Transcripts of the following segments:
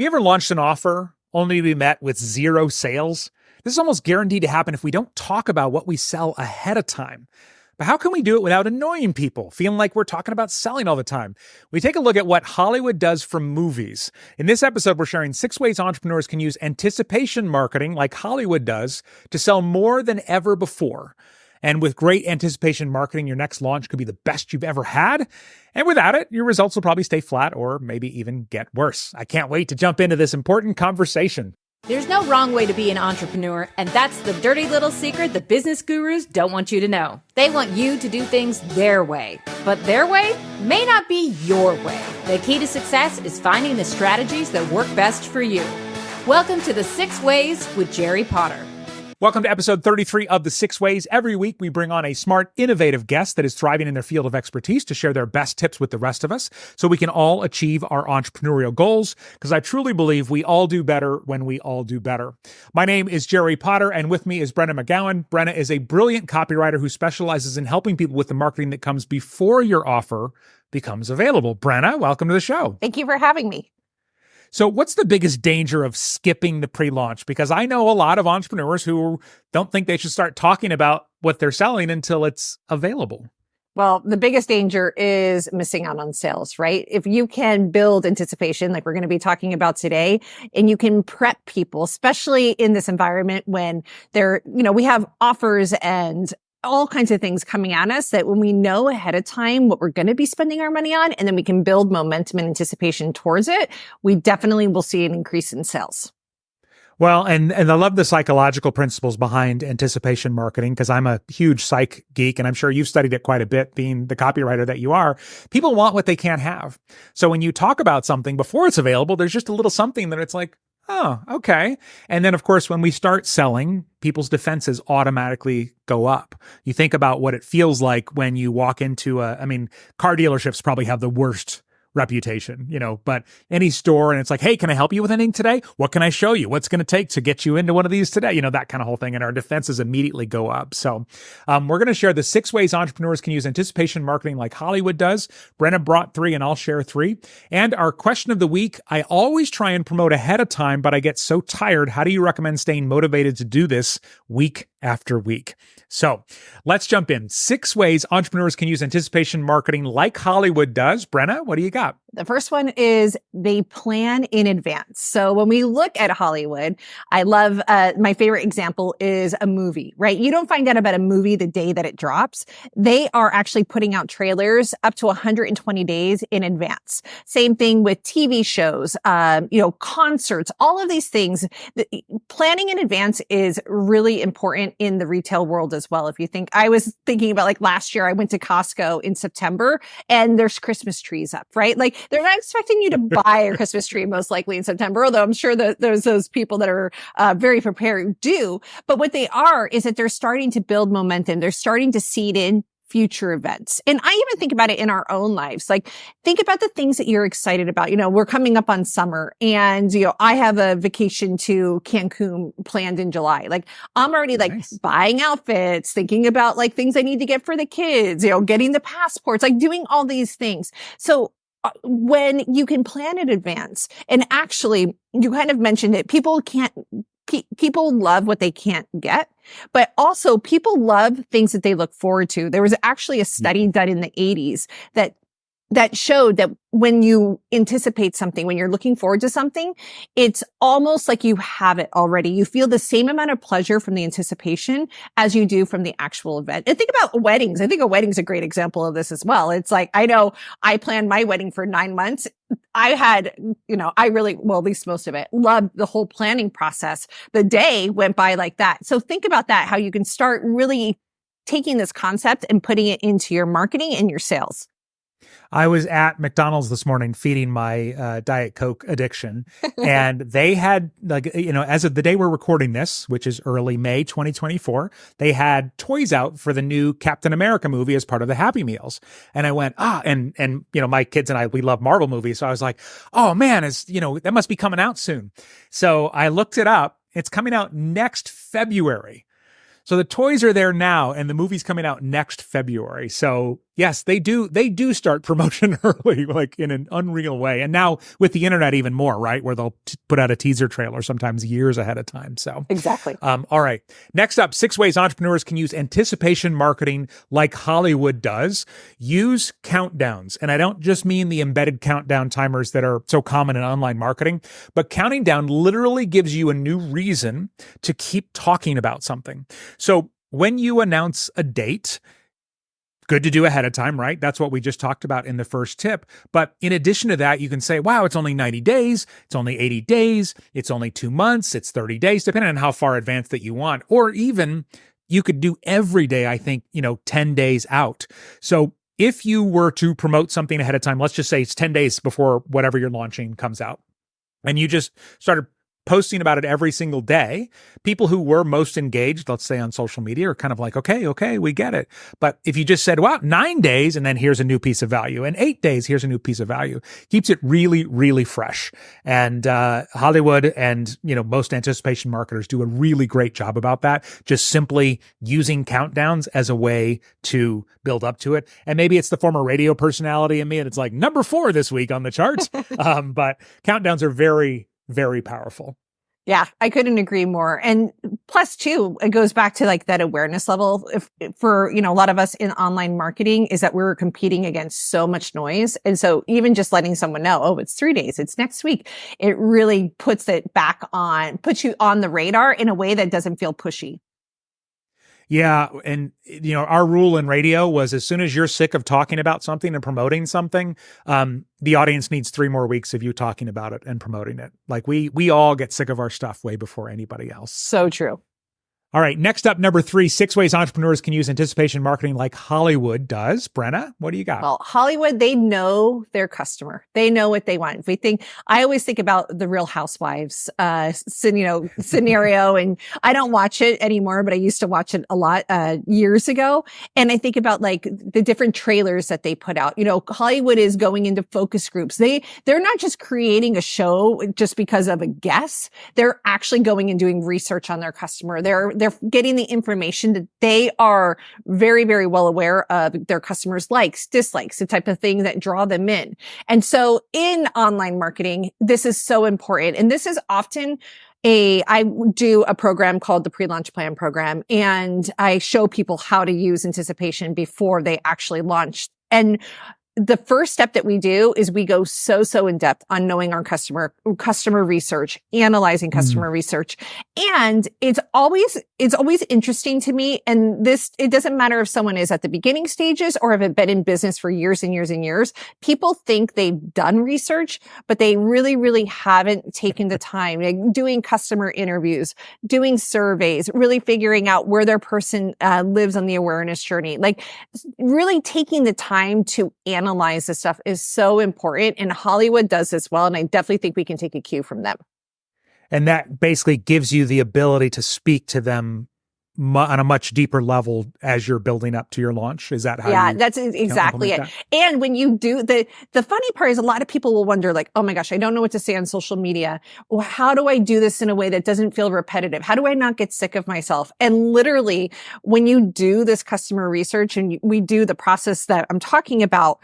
You ever launched an offer only to be met with zero sales? This is almost guaranteed to happen if we don't talk about what we sell ahead of time. But how can we do it without annoying people, feeling like we're talking about selling all the time? We take a look at what Hollywood does from movies. In this episode, we're sharing 6 ways entrepreneurs can use anticipation marketing like Hollywood does to sell more than ever before. And with great anticipation marketing, your next launch could be the best you've ever had. And without it, your results will probably stay flat or maybe even get worse. I can't wait to jump into this important conversation. There's no wrong way to be an entrepreneur, and that's the dirty little secret the business gurus don't want you to know. They want you to do things their way, but their way may not be your way. The key to success is finding the strategies that work best for you. Welcome to the 6 Ways with Jerry Potter. Welcome to episode 33 of The 6 Ways. Every week, we bring on a smart, innovative guest that is thriving in their field of expertise to share their best tips with the rest of us so we can all achieve our entrepreneurial goals, because I truly believe we all do better when we all do better. My name is Jerry Potter, and with me is Brenna McGowan. Brenna is a brilliant copywriter who specializes in helping people with the marketing that comes before your offer becomes available. Brenna, welcome to the show. Thank you for having me. So what's the biggest danger of skipping the pre-launch? Because I know a lot of entrepreneurs who don't think they should start talking about what they're selling until it's available. Well, the biggest danger is missing out on sales, right? If you can build anticipation, like we're going to be talking about today, and you can prep people, especially in this environment when we have offers and all kinds of things coming at us, that when we know ahead of time what we're going to be spending our money on, and then we can build momentum and anticipation towards it, we definitely will see an increase in sales. Well, and I love the psychological principles behind anticipation marketing, because I'm a huge psych geek, and I'm sure you've studied it quite a bit, being the copywriter that you are. People want what they can't have. So when you talk about something before it's available, there's just a little something that it's like, oh, okay. And then, of course, when we start selling, people's defenses automatically go up. You think about what it feels like when you walk into car dealerships probably have the worst reputation, but any store, and it's like, hey, can I help you with anything today? What can I show you? What's going to take to get you into one of these today? That kind of whole thing. And our defenses immediately go up. So we're going to share the 6 ways entrepreneurs can use anticipation marketing like Hollywood does. Brenna brought 3 and I'll share 3. And our question of the week, I always try and promote ahead of time, but I get so tired. How do you recommend staying motivated to do this week after week? So let's jump in. 6 ways entrepreneurs can use anticipation marketing like Hollywood does. Brenna, what do you got? The first one is they plan in advance. So when we look at Hollywood, I love, my favorite example is a movie, right? You don't find out about a movie the day that it drops. They are actually putting out trailers up to 120 days in advance. Same thing with TV shows, concerts, all of these things. Planning in advance is really important in the retail world as well. If you think, I was thinking about like last year, I went to Costco in September and there's Christmas trees up, right? Like they're not expecting you to buy a Christmas tree most likely in September, although I'm sure that there's those people that are very prepared who do. But what they are is that they're starting to build momentum. They're starting to seed in future events. And I even think about it in our own lives. Like think about the things that you're excited about. We're coming up on summer and, I have a vacation to Cancun planned in July. Like I'm already nice. Buying outfits, thinking about like things I need to get for the kids, getting the passports, like doing all these things. So when you can plan in advance, and actually you kind of mentioned it, people love what they can't get, but also people love things that they look forward to. There was actually a study done in the 80s that showed that when you anticipate something, when you're looking forward to something, it's almost like you have it already. You feel the same amount of pleasure from the anticipation as you do from the actual event. And think about weddings. I think a wedding's a great example of this as well. It's like, I know I planned my wedding for 9 months. I had, I really, well, at least most of it, loved the whole planning process. The day went by like that. So think about that, how you can start really taking this concept and putting it into your marketing and your sales. I was at McDonald's this morning feeding my Diet Coke addiction, and they had, as of the day we're recording this, which is early May 2024, they had toys out for the new Captain America movie as part of the Happy Meals. And I went, and my kids and I, we love Marvel movies. So I was like, oh man, that must be coming out soon. So I looked it up. It's coming out next February. So the toys are there now and the movie's coming out next February. So Yes, they do. They do start promotion early, like in an unreal way. And now with the internet, even more, right? Where they'll put out a teaser trailer sometimes years ahead of time. So Exactly. all right. Next up, 6 ways entrepreneurs can use anticipation marketing like Hollywood does. Use countdowns. And I don't just mean the embedded countdown timers that are so common in online marketing, but counting down literally gives you a new reason to keep talking about something. So when you announce a date, good to do ahead of time, right? That's what we just talked about in the first tip. But in addition to that, you can say, wow, it's only 90 days. It's only 80 days. It's only 2 months. It's 30 days, depending on how far advanced that you want. Or even you could do every day, I think, 10 days out. So if you were to promote something ahead of time, let's just say it's 10 days before whatever you're launching comes out, and you just started posting about it every single day, people who were most engaged, let's say on social media, are kind of like, okay, we get it. But if you just said, wow, 9 days, and then here's a new piece of value, and 8 days, here's a new piece of value, keeps it really, really fresh. And Hollywood and, most anticipation marketers do a really great job about that, just simply using countdowns as a way to build up to it. And maybe it's the former radio personality in me, and it's like number 4 this week on the charts. But countdowns are very, very powerful. Yeah, I couldn't agree more. And plus too, it goes back to like that awareness level for, a lot of us in online marketing is that we're competing against so much noise. And so even just letting someone know, oh, it's 3 days, it's next week, it really puts you on the radar in a way that doesn't feel pushy. Yeah. And, our rule in radio was as soon as you're sick of talking about something and promoting something, the audience needs 3 more weeks of you talking about it and promoting it. Like we all get sick of our stuff way before anybody else. So true. All right. Next up, number 3, 6 ways entrepreneurs can use anticipation marketing like Hollywood does. Brenna, what do you got? Well, Hollywood, they know their customer. They know what they want. I always think about the Real Housewives, scenario, and I don't watch it anymore, but I used to watch it a lot, years ago. And I think about like the different trailers that they put out. Hollywood is going into focus groups. They're not just creating a show just because of a guess. They're actually going and doing research on their customer. They're getting the information that they are very, very well aware of their customers' likes, dislikes, the type of thing that draw them in. And so in online marketing, this is so important. And this is often I do a program called the Pre-Launch Plan Program, and I show people how to use anticipation before they actually launch. And the first step that we do is we go so in depth on knowing our customer research, analyzing customer research. And it's always interesting to me. And it doesn't matter if someone is at the beginning stages or have been in business for years and years and years. People think they've done research, but they really, really haven't taken the time, like doing customer interviews, doing surveys, really figuring out where their person lives on the awareness journey. Like really taking the time to analyze this stuff is so important, and Hollywood does this well, and I definitely think we can take a cue from them. And that basically gives you the ability to speak to them on a much deeper level as you're building up to your launch. Is that how? Yeah, that's exactly it. That? And when you do the funny part is a lot of people will wonder like, oh my gosh, I don't know what to say on social media. Well, how do I do this in a way that doesn't feel repetitive? How do I not get sick of myself? And literally when you do this customer research and we do the process that I'm talking about,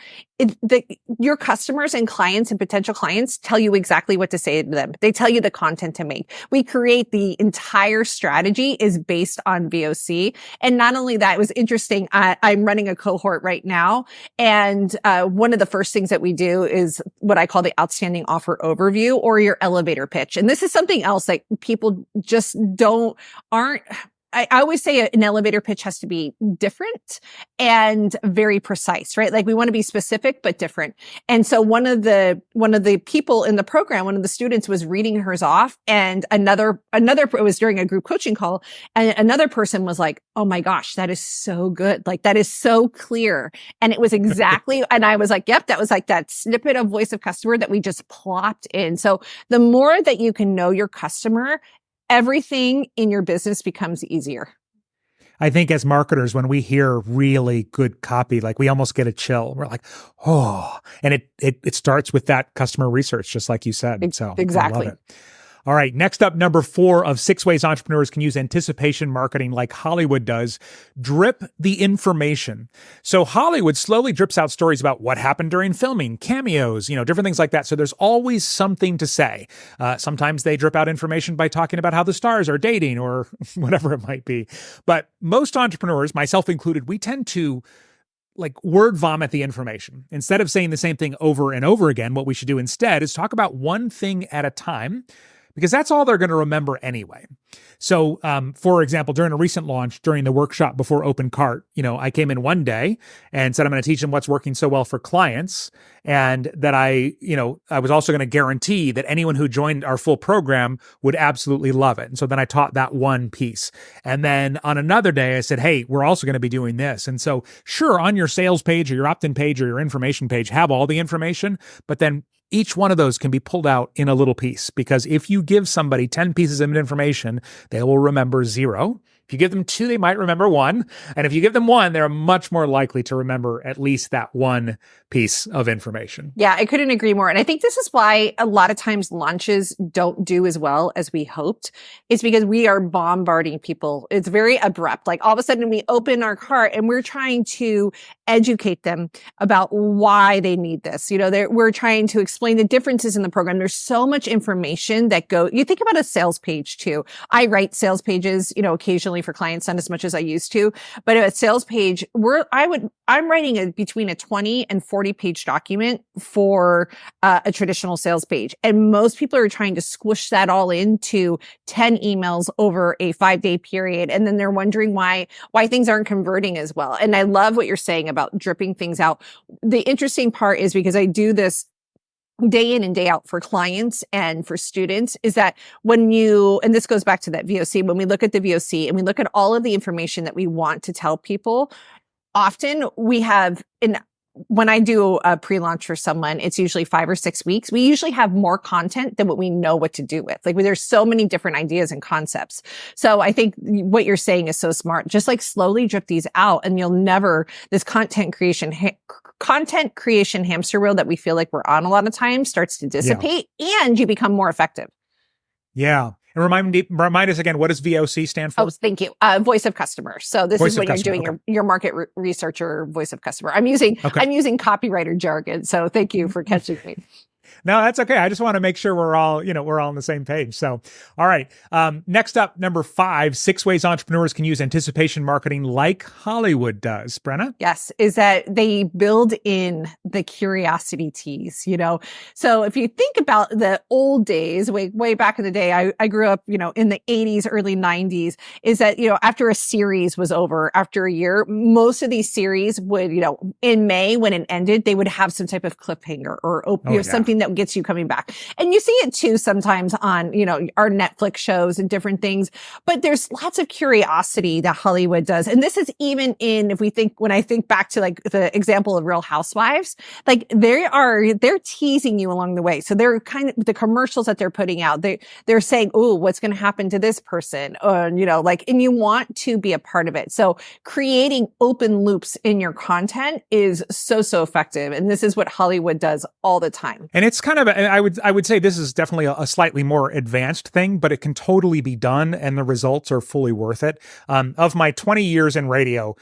your customers and clients and potential clients tell you exactly what to say to them. They tell you the content to make. We create the entire strategy is based on VOC. And not only that, it was interesting. I'm running a cohort right now. And one of the first things that we do is what I call the outstanding offer overview or your elevator pitch. And this is something else that people just aren't. I always say an elevator pitch has to be different and very precise, right? Like we want to be specific, but different. And so one of the people in the program, one of the students was reading hers off, and another, it was during a group coaching call, and another person was like, oh my gosh, that is so good. Like that is so clear. And it was exactly, and I was like, yep, that was like that snippet of voice of customer that we just plopped in. So the more that you can know your customer, everything in your business becomes easier. I think as marketers, when we hear really good copy, like we almost get a chill. We're like, oh, and it starts with that customer research, just like you said. So exactly. I love it. All right. Next up, number 4 of 6 ways entrepreneurs can use anticipation marketing like Hollywood does. Drip the information. So Hollywood slowly drips out stories about what happened during filming, cameos, different things like that. So there's always something to say. Sometimes they drip out information by talking about how the stars are dating or whatever it might be. But most entrepreneurs, myself included, we tend to word vomit the information. Instead of saying the same thing over and over again, what we should do instead is talk about one thing at a time, because that's all they're going to remember anyway. So, for example, during a recent launch, during the workshop before Open Cart, I came in one day and said, I'm going to teach them what's working so well for clients. And that I was also going to guarantee that anyone who joined our full program would absolutely love it. And so then I taught that one piece. And then on another day, I said, hey, we're also going to be doing this. And so sure, on your sales page or your opt-in page or your information page, have all the information, but then each one of those can be pulled out in a little piece, because if you give somebody 10 pieces of information, they will remember 0. If you give them 2, they might remember 1. And if you give them 1, they're much more likely to remember at least that one piece of information. Yeah, I couldn't agree more. And I think this is why a lot of times launches don't do as well as we hoped. It's because we are bombarding people. It's very abrupt. Like all of a sudden we open our cart and we're trying to educate them about why they need this. We're trying to explain the differences in the program. There's so much information that you think about a sales page too. I write sales pages, occasionally for clients, not as much as I used to, but a sales page, I'm writing between a 20 and 40 page document for a traditional sales page. And most people are trying to squish that all into 10 emails over a 5-day period. And then they're wondering why things aren't converting as well. And I love what you're saying about dripping things out. The interesting part is, because I do this day in and day out for clients and for students, is that and this goes back to that VOC, when we look at the VOC and we look at all of the information that we want to tell people, often we have, when I do a pre-launch for someone, it's usually 5 or 6 weeks. We usually have more content than what we know what to do with. There's so many different ideas and concepts. So I think what you're saying is so smart. Just slowly drip these out, and this content creation hamster wheel that we feel like we're on a lot of times starts to dissipate, and you become more effective. Yeah. And remind us again, what does VOC stand for? Oh, thank you. Voice of customer. So this is when you're doing your market research or voice of customer. I'm using copywriter jargon. So thank you for catching me. No, that's okay. I just want to make sure we're all on the same page. So, all right. Next up, number 5, 6 ways entrepreneurs can use anticipation marketing like Hollywood does. Brenna? Yes, is that they build in the curiosity tease, So if you think about the old days, way back in the day, I grew up, in the 80s, early 90s, is that, after a series was over, after a year, most of these series would, in May when it ended, they would have some type of cliffhanger or something that gets you coming back. And you see it too sometimes on, our Netflix shows and different things, but there's lots of curiosity that Hollywood does. And this is even when I think back to the example of Real Housewives, they're teasing you along the way. So they're kind of the commercials that they're putting out. They're saying, oh, what's going to happen to this person? And you want to be a part of it. So creating open loops in your content is so effective. And this is what Hollywood does all the time. And it's kind of, I would say this is definitely a slightly more advanced thing, but it can totally be done and the results are fully worth it. Of my 20 years in radio,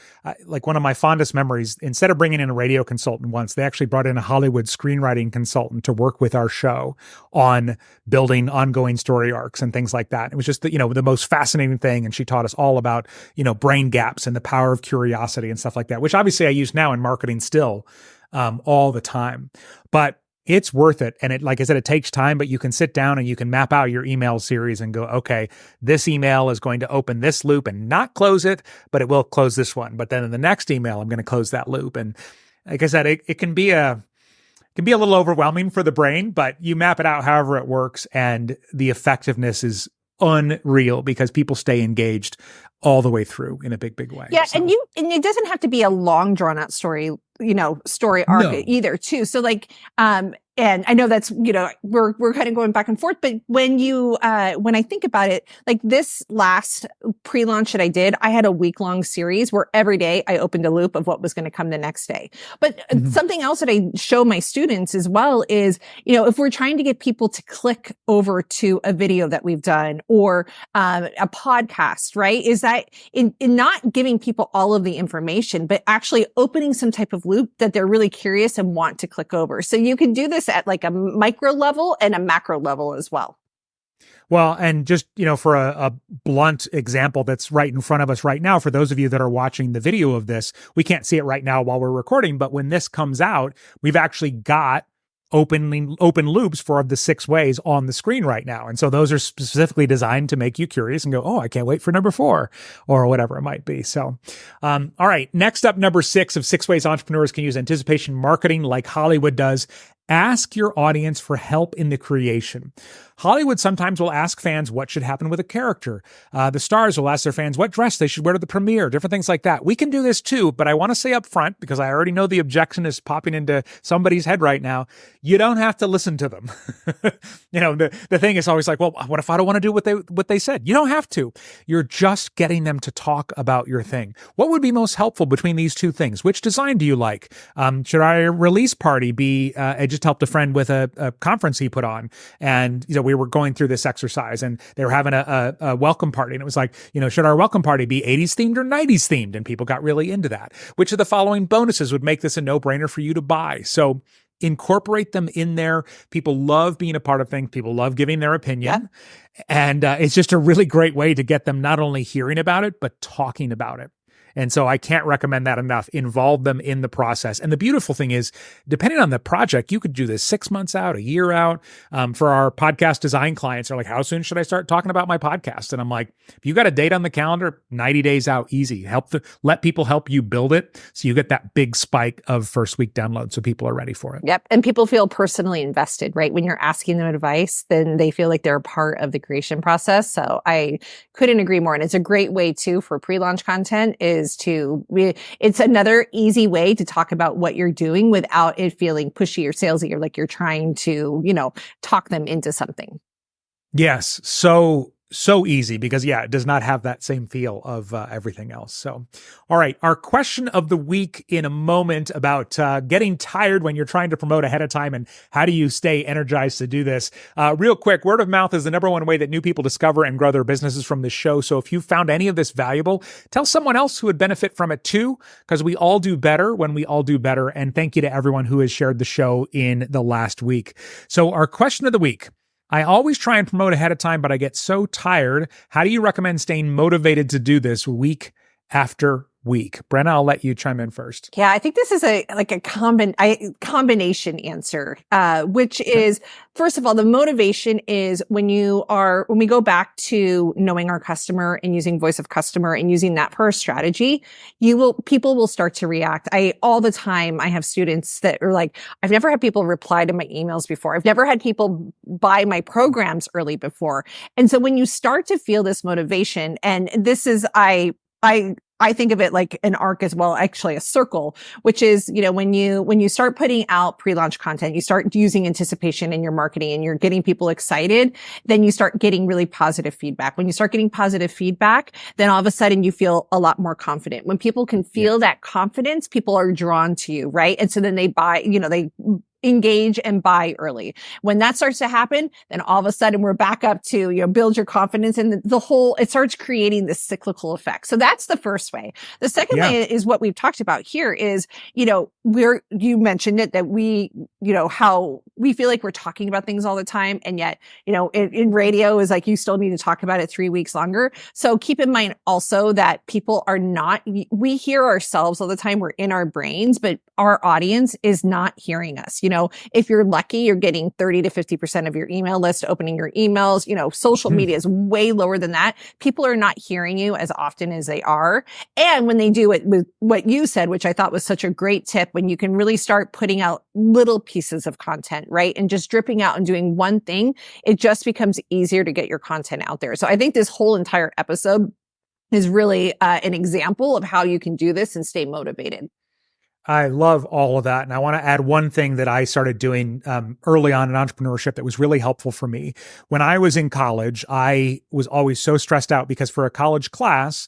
one of my fondest memories, instead of bringing in a radio consultant once, they actually brought in a Hollywood screenwriting consultant to work with our show on building ongoing story arcs and things like that. It was just the most fascinating thing. And she taught us all about, brain gaps and the power of curiosity and stuff like that, which obviously I use now in marketing still all the time. But it's worth it. And like I said, it takes time, but you can sit down and you can map out your email series and go, okay, this email is going to open this loop and not close it, but it will close this one. But then in the next email, I'm going to close that loop. And like I said, it can be a little overwhelming for the brain, but you map it out however it works. And the effectiveness is unreal because people stay engaged all the way through in a big way. Yeah. So. And it doesn't have to be a long drawn out story, story arc either too. So And I know that's, we're kind of going back and forth, but when I think about it, like this last pre-launch that I did, I had a week-long series where every day I opened a loop of what was going to come the next day. But something else that I show my students as well is, if we're trying to get people to click over to a video that we've done or a podcast, right? Is that in not giving people all of the information, but actually opening some type of loop that they're really curious and want to click over. So you can do this at like a micro level and a macro level as well. Well, and just, for a blunt example that's right in front of us right now, for those of you that are watching the video of this, we can't see it right now while we're recording, but when this comes out, we've actually got open loops for the 6 ways on the screen right now. And so those are specifically designed to make you curious and go, oh, I can't wait for number 4 or whatever it might be. So, all right. Next up, number 6 of 6 ways entrepreneurs can use anticipation marketing like Hollywood does. Ask your audience for help in the creation. Hollywood sometimes will ask fans what should happen with a character. The stars will ask their fans what dress they should wear to the premiere, different things like that. We can do this too, but I want to say up front, because I already know the objection is popping into somebody's head right now, you don't have to listen to them. The thing is always like, well, what if I don't want to do what they said? You don't have to. You're just getting them to talk about your thing. What would be most helpful between these two things? Which design do you like? Should our release party be, I just helped a friend with a conference he put on, and we were going through this exercise and they were having a welcome party. And it was like, should our welcome party be 80s themed or 90s themed? And people got really into that. Which of the following bonuses would make this a no-brainer for you to buy? So incorporate them in there. People love being a part of things. People love giving their opinion. Yeah. And it's just a really great way to get them not only hearing about it, but talking about it. And so I can't recommend that enough. Involve them in the process. And the beautiful thing is, depending on the project, you could do this 6 months out, a year out. For our podcast design clients, they're like, how soon should I start talking about my podcast? And I'm like, if you got a date on the calendar, 90 days out, easy. Let people help you build it so you get that big spike of first week download so people are ready for it. Yep. And people feel personally invested, right? When you're asking them advice, then they feel like they're a part of the creation process. So I couldn't agree more. And it's a great way too for pre-launch content it's another easy way to talk about what you're doing without it feeling pushy or salesy or like you're trying to, talk them into something. Yes. So easy because it does not have that same feel of everything else. So, all right. Our question of the week in a moment about getting tired when you're trying to promote ahead of time and how do you stay energized to do this? Real quick, word of mouth is the number one way that new people discover and grow their businesses from this show. So if you found any of this valuable, tell someone else who would benefit from it too, because we all do better when we all do better. And thank you to everyone who has shared the show in the last week. So our question of the week. I always try and promote ahead of time, but I get so tired. How do you recommend staying motivated to do this week after week? Brenna, I'll let you chime in first. Yeah, I think this is a combination answer, which is, first of all, the motivation is when we go back to knowing our customer and using voice of customer and using that for a strategy, people will start to react. All the time, I have students that are like, I've never had people reply to my emails before. I've never had people buy my programs early before. And so when you start to feel this motivation, and this is, I think of it like an arc as well, actually a circle, which is, when you start putting out pre-launch content, you start using anticipation in your marketing and you're getting people excited, then you start getting really positive feedback. When you start getting positive feedback, then all of a sudden you feel a lot more confident. When people can feel that confidence, people are drawn to you, right? And so then they buy, they engage and buy early. When that starts to happen, then all of a sudden we're back up to, build your confidence, and it starts creating this cyclical effect. So that's the first way. The second way is what we've talked about here is, you mentioned it, that we, how we feel like we're talking about things all the time. And yet, in radio is like, you still need to talk about it 3 weeks longer. So keep in mind also that people are not, we hear ourselves all the time. We're in our brains, but our audience is not hearing us. If you're lucky, you're getting 30 to 50% of your email list opening your emails. Social media is way lower than that. People are not hearing you as often as they are. And when they do it with what you said, which I thought was such a great tip, when you can really start putting out little pieces of content, right? And just dripping out and doing one thing, it just becomes easier to get your content out there. So I think this whole entire episode is really an example of how you can do this and stay motivated. I love all of that. And I want to add one thing that I started doing early on in entrepreneurship that was really helpful for me. When I was in college, I was always so stressed out because for a college class,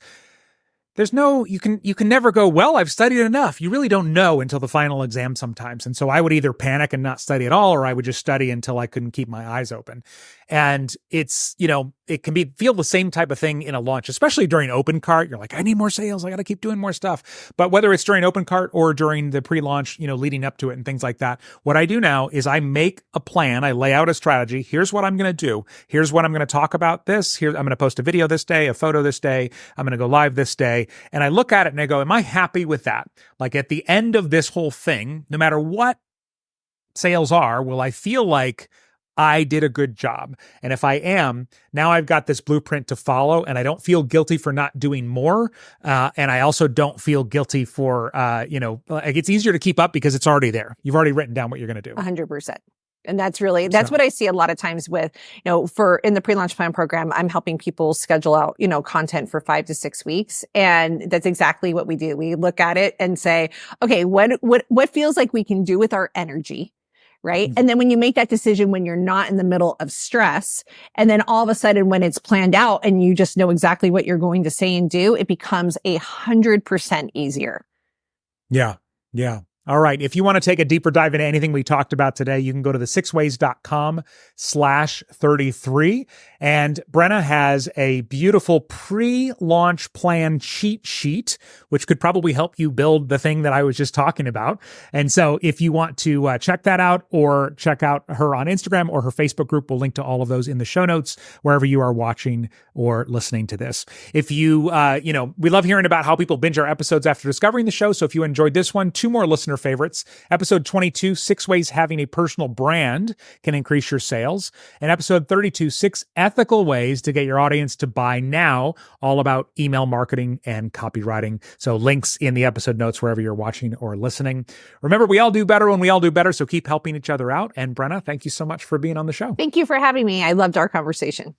you can never go, well, I've studied enough. You really don't know until the final exam sometimes. And so I would either panic and not study at all, or I would just study until I couldn't keep my eyes open. And it's, it can feel the same type of thing in a launch, especially during open cart. You're like, I need more sales. I got to keep doing more stuff. But whether it's during open cart or during the pre-launch, leading up to it and things like that, what I do now is I make a plan. I lay out a strategy. Here's what I'm going to do. Here's what I'm going to talk about this. Here, I'm going to post a video this day, a photo this day. I'm going to go live this day. And I look at it and I go, am I happy with that? Like at the end of this whole thing, no matter what sales are, will I feel like I did a good job? And if I am, now I've got this blueprint to follow, and I don't feel guilty for not doing more. And I also don't feel guilty for, like it's easier to keep up because it's already there. You've already written down what you're going to do. 100%. And that's what I see a lot of times with, in the pre-launch plan program, I'm helping people schedule out, content for 5 to 6 weeks. And that's exactly what we do. We look at it and say, okay, what feels like we can do with our energy? Right. And then when you make that decision, when you're not in the middle of stress, and then all of a sudden when it's planned out and you just know exactly what you're going to say and do, it becomes 100% easier. Yeah. Yeah. All right. If you want to take a deeper dive into anything we talked about today, you can go to the6ways.com/33. And Brenna has a beautiful pre-launch plan cheat sheet, which could probably help you build the thing that I was just talking about. And so if you want to check that out or check out her on Instagram or her Facebook group, we'll link to all of those in the show notes, wherever you are watching or listening to this. If you, we love hearing about how people binge our episodes after discovering the show. So if you enjoyed this one, 2 more listener favorites. Episode 22, 6 ways having a personal brand can increase your sales. And episode 32, 6 ethical ways to get your audience to buy now, all about email marketing and copywriting. So links in the episode notes wherever you're watching or listening. Remember, we all do better when we all do better. So keep helping each other out. And Brenna, thank you so much for being on the show. Thank you for having me. I loved our conversation.